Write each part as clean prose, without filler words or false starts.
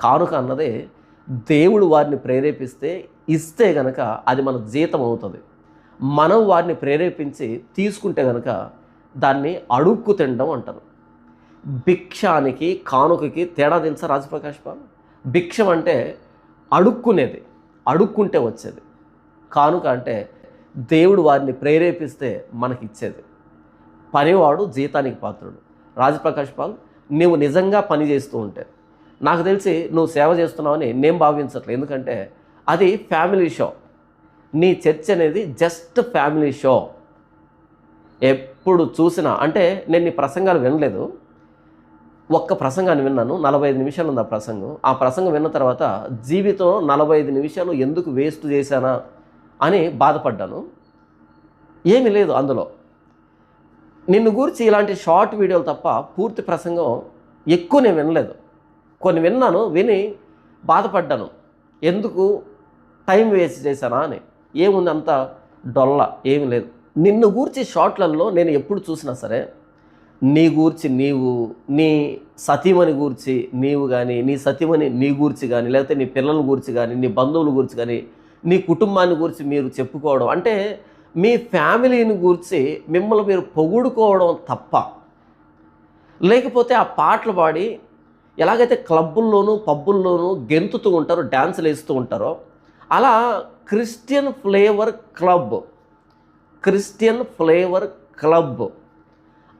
కానుక అన్నదే దేవుడు వారిని ప్రేరేపిస్తే ఇస్తే గనక అది మన జీతం అవుతుంది. మనం వారిని ప్రేరేపించి తీసుకుంటే గనక దాన్ని అడుక్కు తినడం అంటారు. భిక్షానికి కానుకకి తేడా తెలుసా రాజప్రకాష్ బాబు? భిక్షం అంటే అడుక్కునేది, అడుక్కుంటే వచ్చేది. కానుక అంటే దేవుడు వారిని ప్రేరేపిస్తే మనకిచ్చేది. పనివాడు జీతానికి పాత్రుడు. రాజప్రకాష్ పాల్, నువ్వు నిజంగా పని చేస్తూ ఉంటే, నాకు తెలిసి నువ్వు సేవ చేస్తున్నావని నేను భావించట్లేదు. ఎందుకంటే అది ఫ్యామిలీ షో. నీ చర్చ్ అనేది జస్ట్ ఫ్యామిలీ షో. ఎప్పుడు చూసినా అంటే నేను నీ ప్రసంగాలు వినలేదు, ఒక్క ప్రసంగాన్ని విన్నాను. 45 నిమిషాలు ఉంది ఆ ప్రసంగం. ఆ ప్రసంగం విన్న తర్వాత జీవితం 45 నిమిషాలు ఎందుకు వేస్ట్ చేశానా అని బాధపడ్డాను. ఏమీ లేదు అందులో. నిన్ను గురించి ఇలాంటి షార్ట్ వీడియోలు తప్ప పూర్తి ప్రసంగం ఎక్కువ నేను వినలేదు. కొన్ని విన్నాను, విని బాధపడ్డాను, ఎందుకు టైం వేస్ట్ చేశానా అని. ఏముంది అంత డొల్ల, ఏమి లేదు. నిన్ను గూర్చి షార్ట్లలో నేను ఎప్పుడు చూసినా సరే నీ గూర్చి నీవు, నీ సతీమణి గూర్చి నీవు కానీ, నీ సతీమణి నీ గూర్చి కానీ, లేకపోతే నీ పిల్లల గూర్చి కానీ, నీ బంధువుల గూర్చి కానీ, నీ కుటుంబాన్ని గురించి మీరు చెప్పుకోవడం, అంటే మీ ఫ్యామిలీని గూర్చి మిమ్మల్ని మీరు పొగుడుకోవడం తప్ప, లేకపోతే ఆ పాటలు పాడి ఎలాగైతే క్లబ్బుల్లోనూ పబ్బుల్లోనూ గెంతుతూ ఉంటారో, డ్యాన్సులు వేస్తూ ఉంటారో, అలా క్రిస్టియన్ ఫ్లేవర్ క్లబ్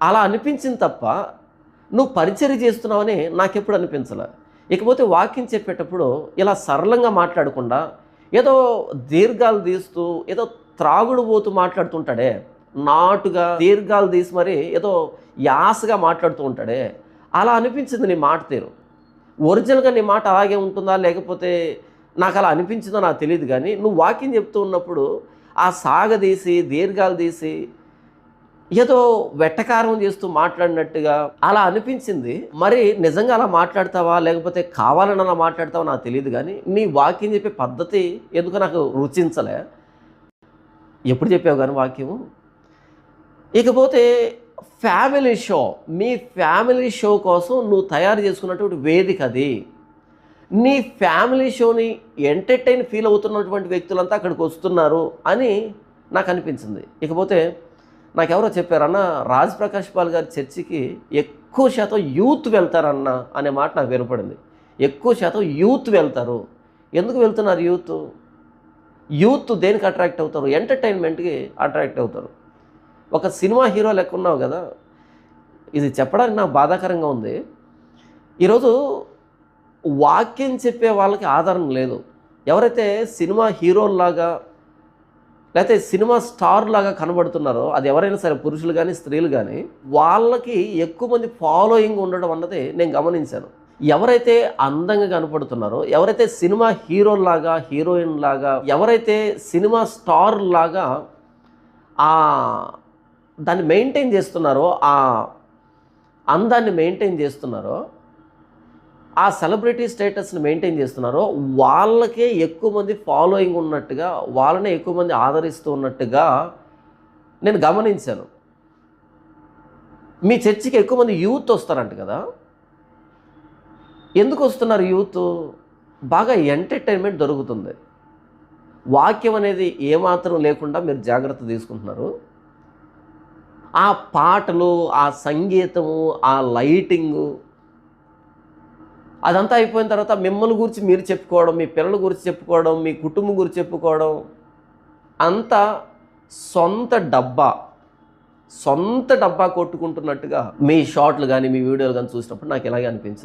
అలా అనిపించింది తప్ప నువ్వు పరిచర్య చేస్తున్నావని నాకెప్పుడు అనిపించలే. ఇకపోతే వాక్యం చెప్పేటప్పుడు ఇలా సరళంగా మాట్లాడకుండా ఏదో దీర్ఘాలు తీస్తూ ఏదో త్రాగుడు పోతూ మాట్లాడుతుంటాడే, నాటుగా దీర్ఘాలు తీసి మరి ఏదో యాసగా మాట్లాడుతూ ఉంటాడే, అలా అనిపించింది నీ మాట తీరు. ఒరిజినల్గా నీ మాట అలాగే ఉంటుందా లేకపోతే నాకు అలా అనిపించిందో నాకు తెలియదు, కానీ నువ్వు వాక్యం చెప్తూ ఉన్నప్పుడు ఆ సాగదీసి దీర్ఘాలు తీసి ఏదో వెట్టకారం చేస్తూ మాట్లాడినట్టుగా అలా అనిపించింది. మరి నిజంగా అలా మాట్లాడతావా లేకపోతే కావాలని అలా మాట్లాడతావా నాకు తెలియదు, కానీ నీ వాక్యం చెప్పే పద్ధతి ఎందుకు నాకు రుచించలే. ఎప్పుడు చెప్పావు కానీ వాక్యము. ఇకపోతే ఫ్యామిలీ షో, మీ ఫ్యామిలీ షో కోసం నువ్వు తయారు చేసుకున్నటువంటి వేదిక అది. నీ ఫ్యామిలీ షోని ఎంటర్టైన్ ఫీల్ అవుతున్నటువంటి వ్యక్తులంతా అక్కడికి వస్తున్నారు అని నాకు అనిపించింది. ఇకపోతే నాకెవరో చెప్పారన్న, రాజప్రకాష్ పాల్ గారి చర్చికి ఎక్కువ శాతం యూత్ వెళ్తారన్న అనే మాట నాకు వినపడింది. ఎక్కువ శాతం యూత్ వెళ్తారు. ఎందుకు వెళ్తున్నారు యూత్ దేనికి అట్రాక్ట్ అవుతారు? ఎంటర్టైన్మెంట్కి అట్రాక్ట్ అవుతారు. ఒక సినిమా హీరో లెక్క ఉన్నావు కదా. ఇది చెప్పడానికి నాకు బాధాకరంగా ఉంది. ఈరోజు వాక్యం చెప్పే వాళ్ళకి ఆధారం లేదు. ఎవరైతే సినిమా హీరోల్లాగా లేకపోతే సినిమా స్టార్ లాగా కనబడుతున్నారో, అది ఎవరైనా సరే పురుషులు కానీ స్త్రీలు కానీ, వాళ్ళకి ఎక్కువ మంది ఫాలోయింగ్ ఉండడం అన్నది నేను గమనించాను. ఎవరైతే అందంగా కనపడుతున్నారో, ఎవరైతే సినిమా హీరోలాగా హీరోయిన్ లాగా, ఎవరైతే సినిమా స్టార్ లాగా దాన్ని మెయింటైన్ చేస్తున్నారో, ఆ అందాన్ని మెయింటైన్ చేస్తున్నారో, ఆ సెలబ్రిటీ స్టేటస్ని మెయింటైన్ చేస్తున్నారో, వాళ్ళకే ఎక్కువ మంది ఫాలోయింగ్ ఉన్నట్టుగా, వాళ్ళనే ఎక్కువ మంది ఆదరిస్తూ ఉన్నట్టుగా నేను గమనించాను. మీ చర్చికి ఎక్కువ మంది యూత్ వస్తారంట కదా. ఎందుకు వస్తున్నారు యూత్? బాగా ఎంటర్టైన్మెంట్ దొరుకుతుంది. వాక్యం అనేది ఏమాత్రం లేకుండా మీరు జాగ్రత్త తీసుకుంటున్నారు. ఆ పాటలు, ఆ సంగీతము, ఆ లైటింగు, అదంతా అయిపోయిన తర్వాత మిమ్మల్ని గురించి మీరు చెప్పుకోవడం, మీ పిల్లల గురించి చెప్పుకోవడం, మీ కుటుంబం గురించి చెప్పుకోవడం, అంతా సొంత డబ్బా కొట్టుకుంటున్నట్టుగా మీ షార్ట్లు కానీ మీ వీడియోలు కానీ చూసినప్పుడు నాకు ఇలాగే అనిపించింది.